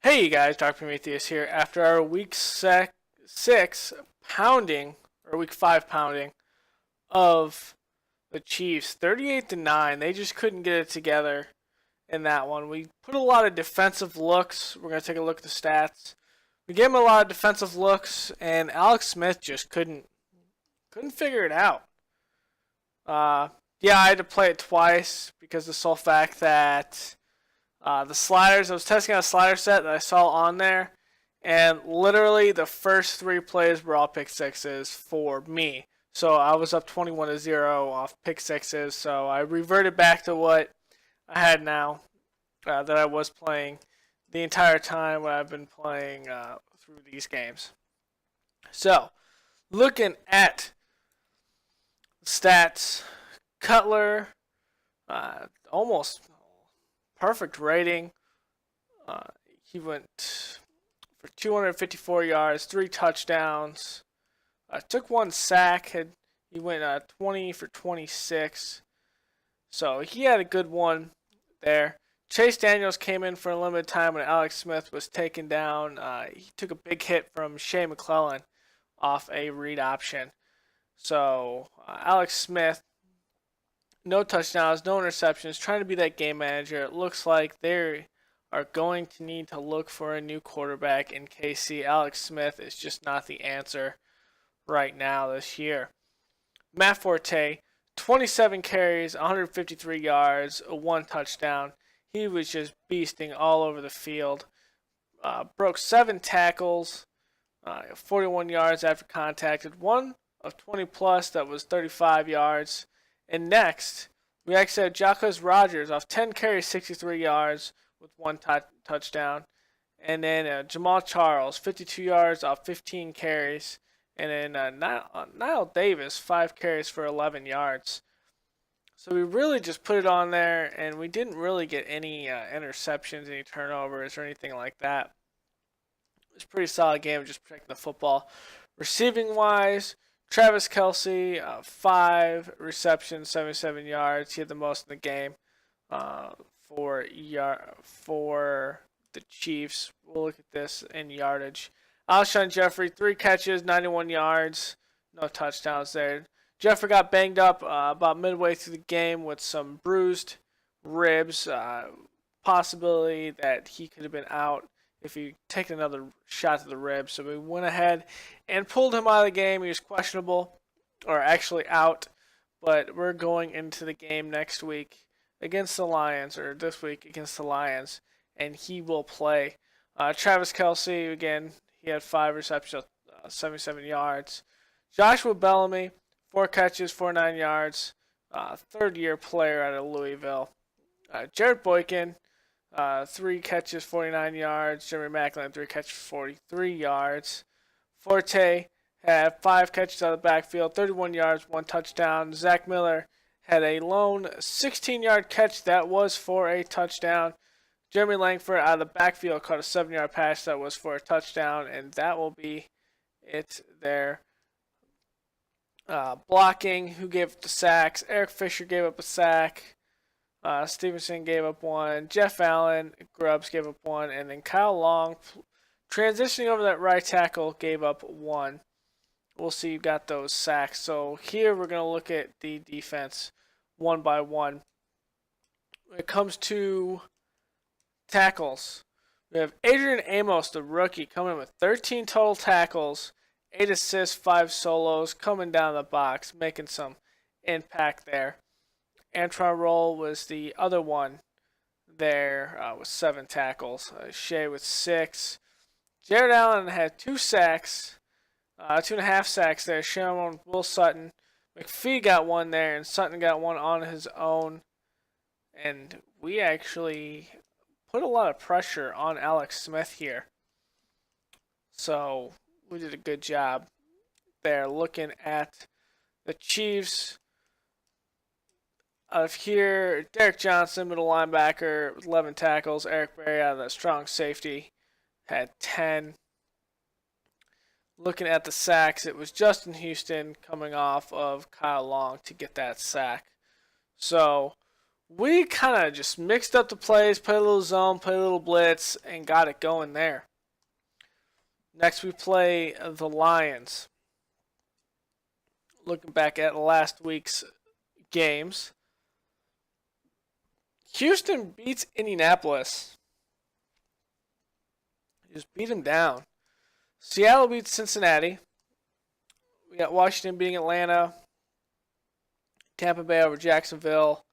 Hey you guys, Dr. Prometheus here. After our week 6 pounding, or week 5 pounding of the Chiefs, 38-9, they just couldn't get it together in that one. We put a lot of defensive looks. We're going to take a look at the stats. We gave him a lot of defensive looks, and Alex Smith just couldn't figure it out. Yeah, I had to play it twice because of the sole fact that the sliders, I was testing out a slider set that I saw on there, and literally the first 3 plays were all pick sixes for me. So I was up 21-0 off pick sixes, so I reverted back to what I had now that I was playing the entire time when I've been playing through these games. So, looking at stats, Cutler, almost perfect rating. He went for 254 yards, 3 touchdowns. Took 1 sack. He went 20 for 26. So he had a good one there. Chase Daniels came in for a limited time when Alex Smith was taken down. He took a big hit from Shea McClellan off a read option. So Alex Smith, no touchdowns, no interceptions, trying to be that game manager. It looks like they are going to need to look for a new quarterback in KC. Alex Smith is just not the answer right now this year. Matt Forte, 27 carries, 153 yards, 1 touchdown. He was just beasting all over the field. Broke 7 tackles, 41 yards after contact. Had 1 of 20 plus that was 35 yards. And next, we actually had Jacquez Rogers off 10 carries, 63 yards with 1 touchdown. And then Jamal Charles, 52 yards off 15 carries. And then Niall Davis, 5 carries for 11 yards. So we really just put it on there, and we didn't really get any interceptions, any turnovers, or anything like that. It was a pretty solid game of just protecting the football. Receiving-wise, Travis Kelce, 5 receptions, 77 yards. He had the most in the game for the Chiefs. We'll look at this in yardage. Alshon Jeffrey, 3 catches, 91 yards. No touchdowns there. Jeffrey got banged up about midway through the game with some bruised ribs. Possibility that he could have been out if he taken another shot to the ribs. So we went ahead and pulled him out of the game. He was questionable, or actually out. But we're going into the game next week against the Lions, or this week against the Lions, and he will play. Travis Kelce, again, he had 5 receptions, 77 yards. Joshua Bellamy, 4 catches, 49 yards. Third-year player out of Louisville. Jared Boykin, 3 catches, 49 yards. Jeremy Maclin, 3 catches, 43 yards. Forte had 5 catches out of the backfield, 31 yards, 1 touchdown. Zach Miller had a lone 16-yard catch that was for a touchdown. Jeremy Langford out of the backfield caught a 7-yard pass that was for a touchdown, and that will be it there. Blocking, who gave up the sacks? Eric Fisher gave up a sack. Stevenson gave up 1. Jeff Allen, Grubbs gave up 1. And then Kyle Long, transitioning over that right tackle, gave up 1. We'll see you got those sacks. So here we're going to look at the defense one by one. When it comes to tackles, we have Adrian Amos, the rookie, coming in with 13 total tackles, 8 assists, 5 solos, coming down the box, making some impact there. Antron Roll was the other one there with 7 tackles. Shea with 6. Jared Allen had 2 sacks, 2.5 sacks there. Sharon Will Sutton. McPhee got 1 there, and Sutton got 1 on his own. And we actually put a lot of pressure on Alex Smith here. So we did a good job there. Looking at the Chiefs, out of here, Derek Johnson, middle linebacker, with 11 tackles. Eric Berry out of the strong safety had 10. Looking at the sacks, it was Justin Houston coming off of Kyle Long to get that sack. So we kind of just mixed up the plays, played a little zone, played a little blitz, and got it going there. Next, we play the Lions. Looking back at last week's games, Houston beats Indianapolis. Just beat them down. Seattle beats Cincinnati. We got Washington beating Atlanta. Tampa Bay over Jacksonville.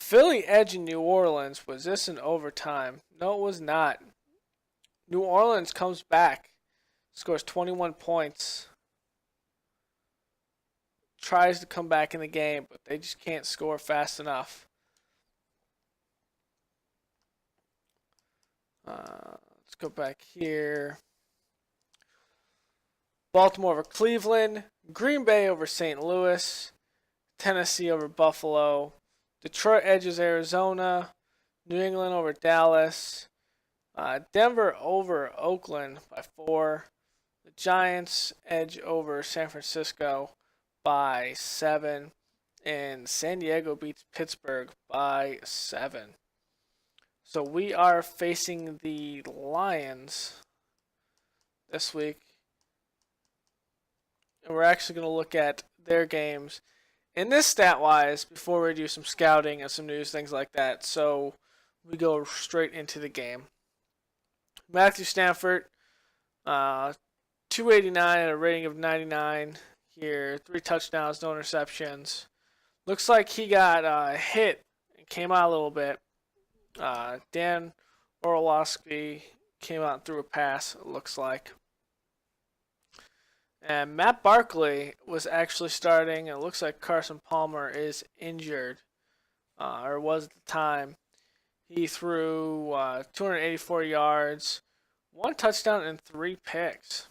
Philly edging New Orleans. Was this in overtime? No, it was not. New Orleans comes back. Scores 21 points. Tries to come back in the game, but they just can't score fast enough. Let's go back here. Baltimore over Cleveland. Green Bay over St. Louis. Tennessee over Buffalo. Detroit edges Arizona. New England over Dallas. Denver over Oakland by 4. The Giants edge over San Francisco by 7. And San Diego beats Pittsburgh by 7. So we are facing the Lions this week. And we're actually going to look at their games in this stat-wise before we do some scouting and some news, things like that. So we go straight into the game. Matthew Stafford, 289 and a rating of 99 here. 3 touchdowns, no interceptions. Looks like he got hit and came out a little bit. Dan Orlovsky came out and threw a pass, it looks like. And Matt Barkley was actually starting. It looks like Carson Palmer is injured, or was at the time. He threw 284 yards, 1 touchdown, and 3 picks.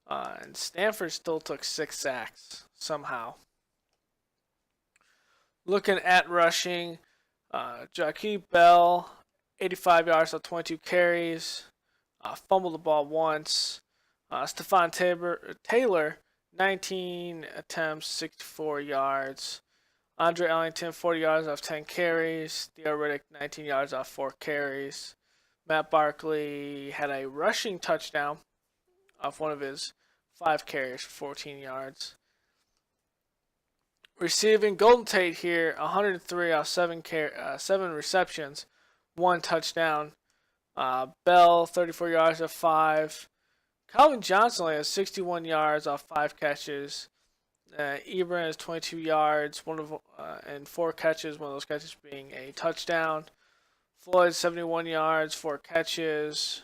And Stanford still took 6 sacks somehow. Looking at rushing, Jaquib Bell, 85 yards on 22 carries, fumbled the ball once. Stephon Taylor, 19 attempts, 64 yards. Andre Ellington, 40 yards off 10 carries. Theo Riddick, 19 yards off 4 carries. Matt Barkley had a rushing touchdown off one of his 5 carries for 14 yards. Receiving, Golden Tate here, 103 off 7 receptions, 1 touchdown. Bell, 34 yards off 5. Calvin Johnson only has 61 yards off 5 catches. Ebron has 22 yards, and 4 catches, one of those catches being a touchdown. Floyd, 71 yards, 4 catches.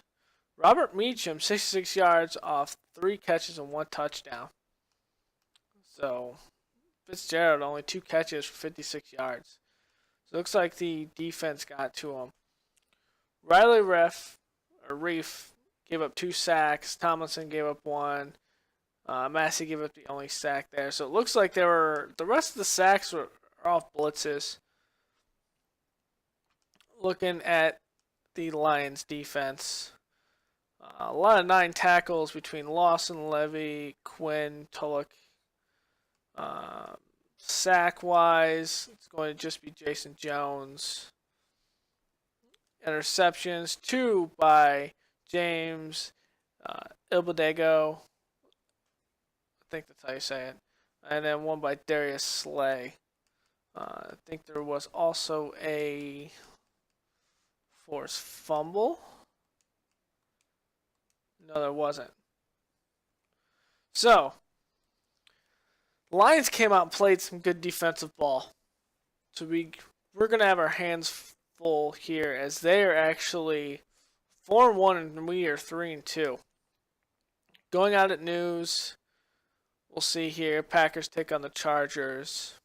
Robert Meacham, 66 yards off 3 catches and 1 touchdown. So Fitzgerald only 2 catches for 56 yards. So it looks like the defense got to him. Riley Reef gave up 2 sacks. Tomlinson gave up 1. Massey gave up the only sack there. So it looks like the rest of the sacks were off blitzes. Looking at the Lions defense, a lot of 9 tackles between Lawson, Levy, Quinn, Tulloch. Sack-wise, it's going to just be Jason Jones. Interceptions, 2 by James Ilbadego. I think that's how you say it. And then 1 by Darius Slay. I think there was also a forced fumble. No, there wasn't. So, Lions came out and played some good defensive ball. So we're going to have our hands full here as they are actually 4-1 and we are 3-2. Going out at news, we'll see here. Packers take on the Chargers.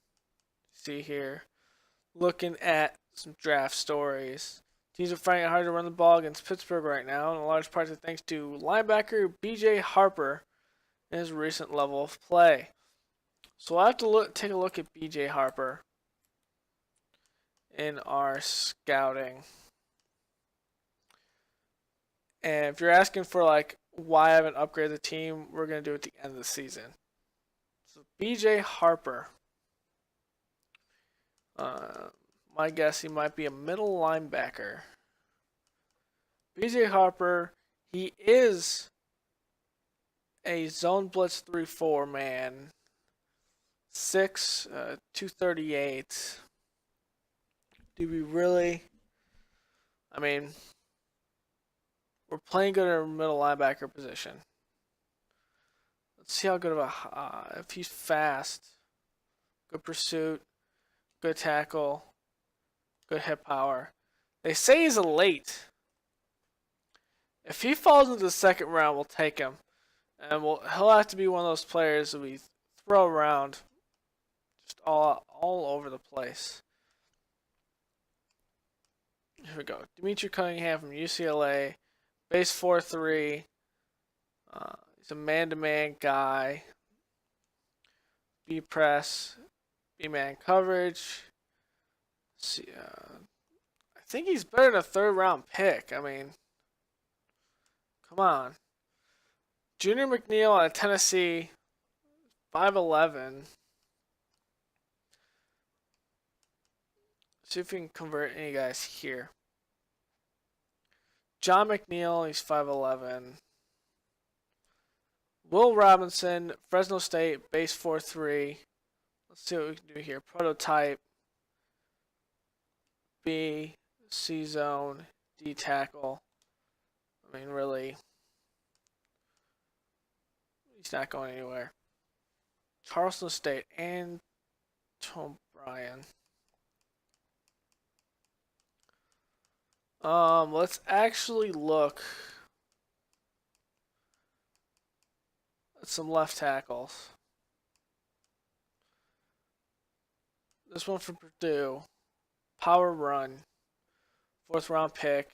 See here. Looking at some draft stories. Teams are finding it hard to run the ball against Pittsburgh right now, in a large part thanks to linebacker B.J. Harper and his recent level of play. So we'll have to take a look at B.J. Harper in our scouting. And if you're asking for why I haven't upgraded the team, we're going to do it at the end of the season. So B.J. Harper. My guess, he might be a middle linebacker. BJ Harper, he is a zone blitz 3-4 man. 6, 238. Do we really? I mean, we're playing good at our middle linebacker position. Let's see how good of a if he's fast, good pursuit, good tackle, good hit power. They say he's a late. If he falls into the second round, we'll take him, and he'll have to be one of those players that we throw around, just all over the place. Here we go. Dimitri Cunningham from UCLA, base 4'3". He's a man-to-man guy. B press, B-man coverage. See, I think he's better than a third-round pick. I mean, come on. Junior McNeil out of Tennessee, 5'11". See if we can convert any guys here. John McNeil, he's 5'11". Will Robinson, Fresno State, base 4'3". Let's see what we can do here. Prototype. B, C zone, D tackle. I mean, really, he's not going anywhere. Charleston State, and Tom Bryan. Let's actually look at some left tackles. This one from Purdue. Power run. 4th round pick.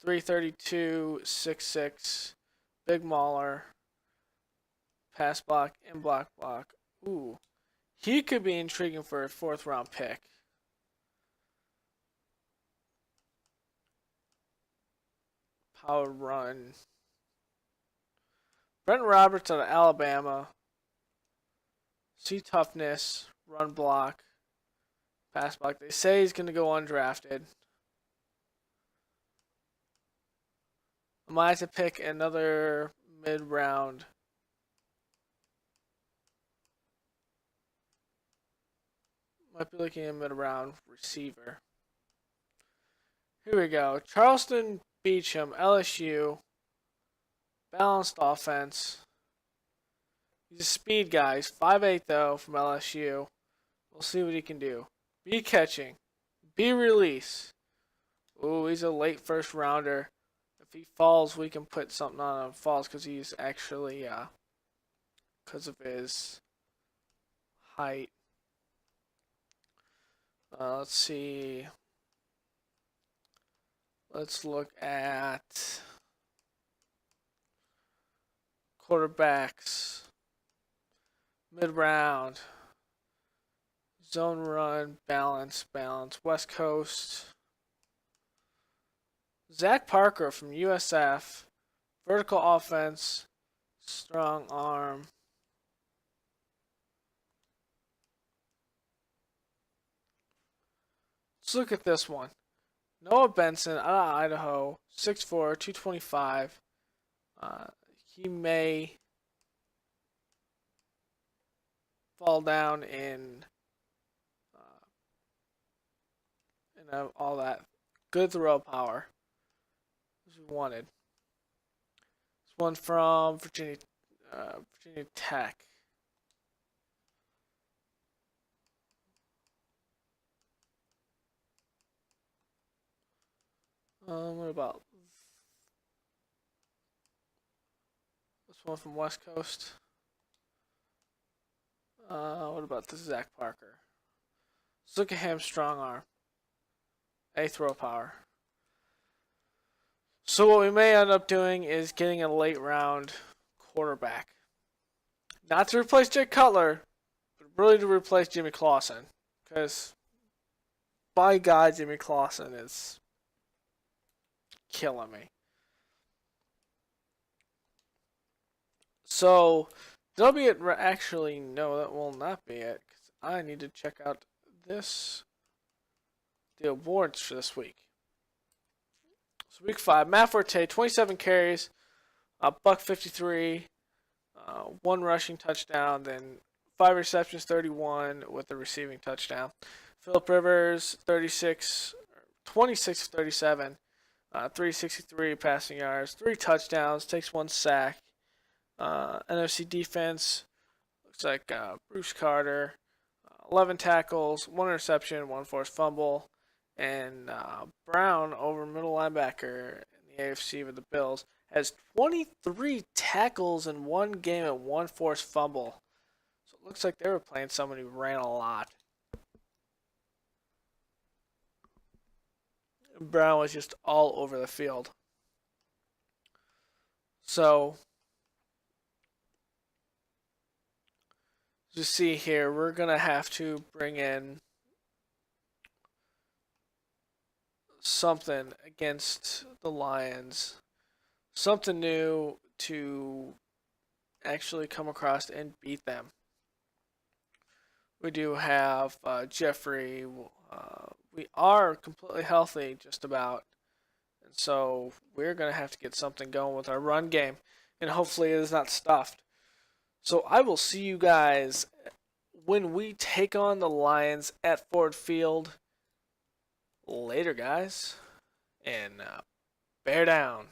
332, 6'6". Big mauler. Pass block, in block. Ooh. He could be intriguing for a 4th round pick. Power run. Brent Roberts out of Alabama. C toughness, run block, pass block. They say he's going to go undrafted. I might have to pick another mid-round. Might be looking at a mid-round receiver. Here we go. Charleston Beacham, LSU. Balanced offense. He's a speed guy. He's 5'8" though from LSU. We'll see what he can do. B catching. B release. Ooh, he's a late first rounder. If he falls, we can put something on him. Falls because he's actually, because of his height. Let's see. Let's look at quarterbacks. Mid-round. Zone run. Balance. West Coast. Zach Parker from USF. Vertical offense. Strong arm. Let's look at this one. Noah Benson out of Idaho. 6'4", 225. He may fall down in all that. Good throw power. As we wanted. This one from Virginia Tech. What about this one from West Coast? What about this Zach Parker? Let's look at him, strong arm. A throw power. So what we may end up doing is getting a late round quarterback. Not to replace Jay Cutler, but really to replace Jimmy Clausen. Because, by God, Jimmy Clausen is killing me. So, that'll be it. Actually, no, that will not be it. Because I need to check out this the awards for this week. So week 5, Matt Forte, 27 carries, buck 53, 1 rushing touchdown, then 5 receptions, 31 with a receiving touchdown. Philip Rivers, 26 of 37, 363 passing yards, 3 touchdowns, takes 1 sack. NFC defense looks like Bruce Carter, 11 tackles, 1 interception, 1 forced fumble, and Brown, over middle linebacker in the AFC with the Bills, has 23 tackles in 1 game and 1 forced fumble. So it looks like they were playing someone who ran a lot. Brown was just all over the field. So, you see here, we're going to have to bring in something against the Lions. Something new to actually come across and beat them. We do have Jeffrey. We are completely healthy, just about. And so we're going to have to get something going with our run game. And hopefully it is not stuffed. So I will see you guys when we take on the Lions at Ford Field. Later, guys. And bear down.